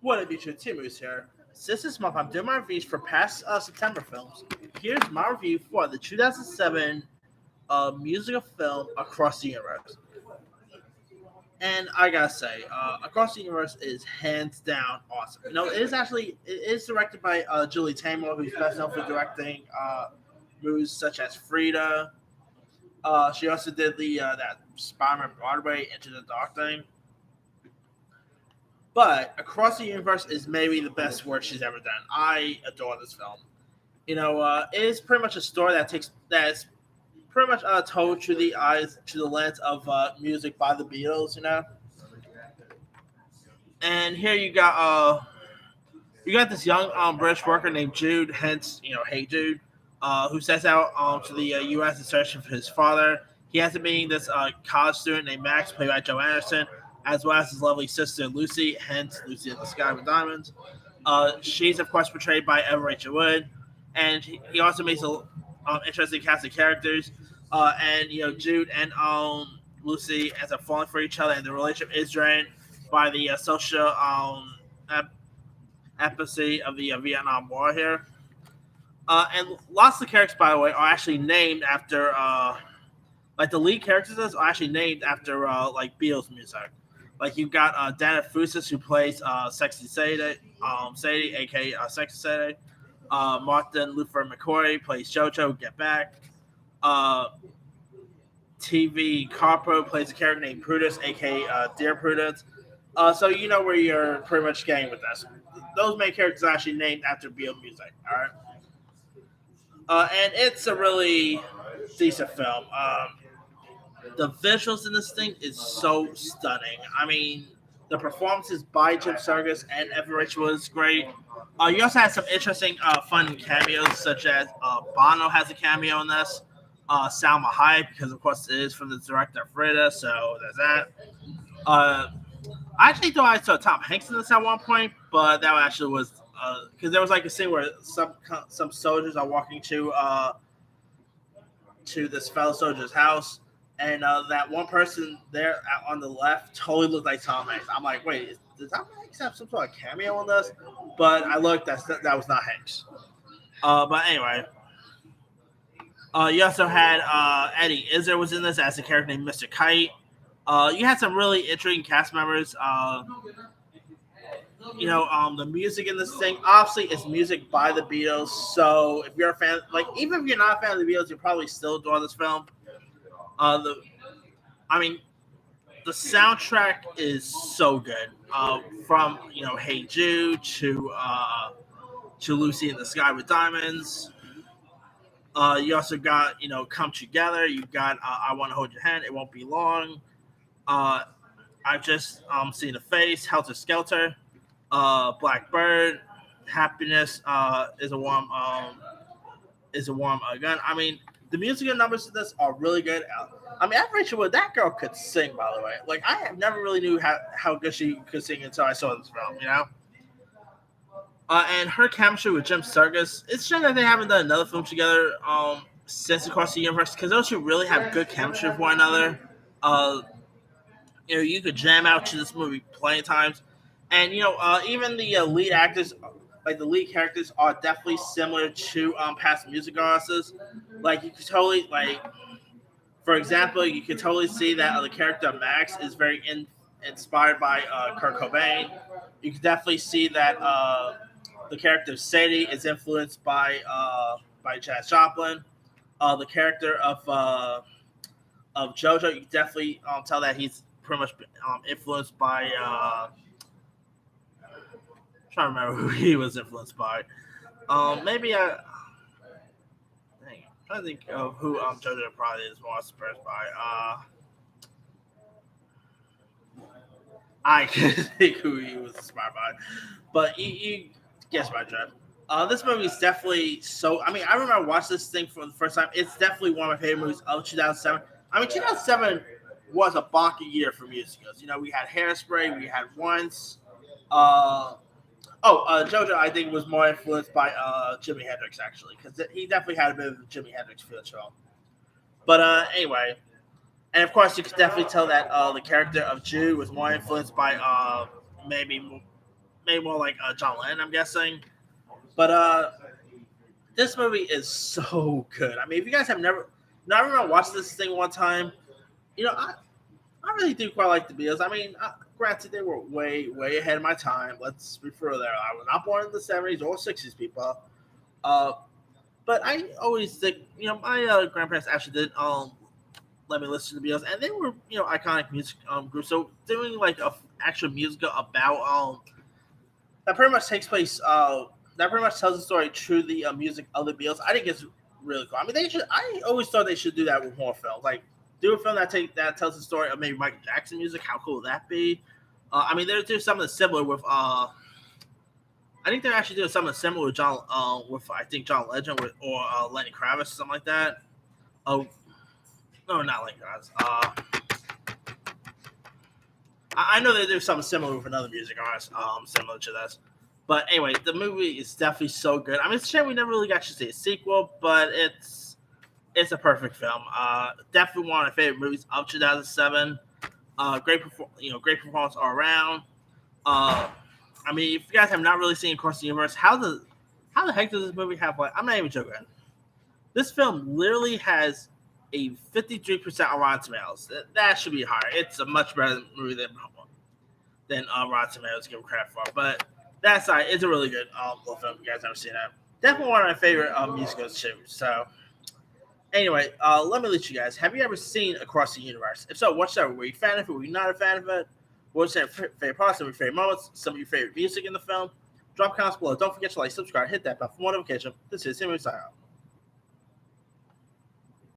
What up, YouTube? Timus here. Since this month, I'm doing my reviews for past September films. Here's my review for the 2007 musical film Across the Universe. And I gotta say, Across the Universe is hands down awesome. It is directed by Julie Taymor, who's best known for directing movies such as Frida. She also did the that Spider-Man Broadway Into the Dark thing. But Across the Universe is maybe the best work she's ever done. I adore this film. It is pretty much a story that's pretty much told through the lens of music by the Beatles. And here you got this young British worker named Jude, hence Hey Jude, who sets out to the U.S. in search of his father. He has to meet this college student named Max, played by Joe Anderson, as well as his lovely sister Lucy, hence Lucy in the Sky with Diamonds. She's of course portrayed by Evan Rachel Wood, and he also makes a interesting cast of characters. And Jude and Lucy ends up falling for each other, and the relationship is drained by the social empathy of the Vietnam War here. And lots of the characters, by the way, are actually named after like the lead characters are actually named after like Beatles music. Like you've got Dana Fusis, who plays Sexy Sadie, aka Sexy Sadie. Martin Luther McCoy plays JoJo. Get Back. TV Carpo plays a character named Prudence, aka Dear Prudence. So you know where you're pretty much getting with this. Those main characters are actually named after Beatles music. All right. And it's a really decent film. The visuals in this thing is so stunning. I mean, the performances by Jim Sturgis and Evan Rachel was great. You also had some interesting, fun cameos, such as Bono has a cameo in this. Salma Hayek, because of course it is from the director Frida, so there's that. I actually thought I saw Tom Hanks in this at one point, but that actually was because there was like a scene where some soldiers are walking to this fellow soldier's house, and that one person there on the left totally looked like Tom Hanks. I'm like, wait, does Tom Hanks have some sort of cameo in this? But I looked, that was not Hanks. But anyway, you also had Eddie Izzard was in this as a character named Mr. Kite. You had some really intriguing cast members. The music in this thing, obviously, it's music by the Beatles. So if you're a fan, like even if you're not a fan of the Beatles, you probably still adore this film. The soundtrack is so good. From Hey Jude to Lucy in the Sky with Diamonds. You also got Come Together. You got I Want to Hold Your Hand. It Won't Be Long. I've just seen The Face, Helter Skelter, Blackbird, Happiness is a warm gun. I mean, the musical numbers of this are really good. I mean, Rachel Wood, that girl could sing, by the way. Like, I have never really knew how good she could sing until I saw this film, And her chemistry with Jim Sturgis, it's shame that they haven't done another film together since Across the Universe, because those two really have good chemistry with one another. You could jam out to this movie plenty of times. And, even the lead actors, like the lead characters, are definitely similar to past music artists. Like, you could totally, for example, you could totally see that the character of Max is very inspired by Kurt Cobain. You could definitely see that the character of Sadie is influenced by Janis Joplin. The character of JoJo, you can definitely tell that he's pretty much influenced by. I'm trying to remember who he was influenced by. Maybe I think of who JoJo probably is more inspired by. I can think who he was inspired by, but you guess my drift. This movie is definitely so. I mean, I remember watching this thing for the first time. It's definitely one of my favorite movies of 2007. I mean, 2007 was a bonky year for musicals. We had Hairspray, we had Once. JoJo, I think, was more influenced by Jimi Hendrix, actually, because he definitely had a bit of a Jimi Hendrix feel to him. But anyway, and of course, you could definitely tell that the character of Jude was more influenced by maybe maybe more like John Lennon, I'm guessing. But this movie is so good. I mean, if you guys have never watched this thing one time, I really do quite like the Beatles. I mean, granted, they were way ahead of my time. Let's be fair there. I was not born in the 70s or 60s, people. Uh, but I always think, my grandparents actually did let me listen to the Beatles, and they were, iconic music groups. So doing like a actual musical about that pretty much takes place. That pretty much tells the story through the music of the Beatles. I think it's really cool. I mean, they should. I always thought they should do that with more films. Like do a film that tells the story of maybe Michael Jackson music. How cool would that be? I mean, there's something similar with. I think they're actually doing something similar with with I think John Legend or Lenny Kravitz or something like that. Oh, no, not Lenny Kravitz. I know that there's something similar with another music artist, similar to this. But anyway, the movie is definitely so good. I mean, it's a shame we never really got to see a sequel, but it's a perfect film. Definitely one of my favorite movies of 2007. Great performance all around. I mean, if you guys have not really seen Across the Universe, how the heck does this movie have? Like, I'm not even joking. This film literally has a 53% on Rotten Tomatoes. That should be higher. It's a much better movie than Rotten Tomatoes give credit for. But that aside, it's a really good little film. If you guys ever seen that? Definitely one of my favorite musicals too. So anyway, let me let you guys. Have you ever seen Across the Universe? If so, what's that? Were you a fan of it? Were you not a fan of it? What's your favorite parts? Some of your favorite moments? Some of your favorite music in the film? Drop comments below. Don't forget to like, subscribe, hit that bell for more notification. This is Simon Sign out.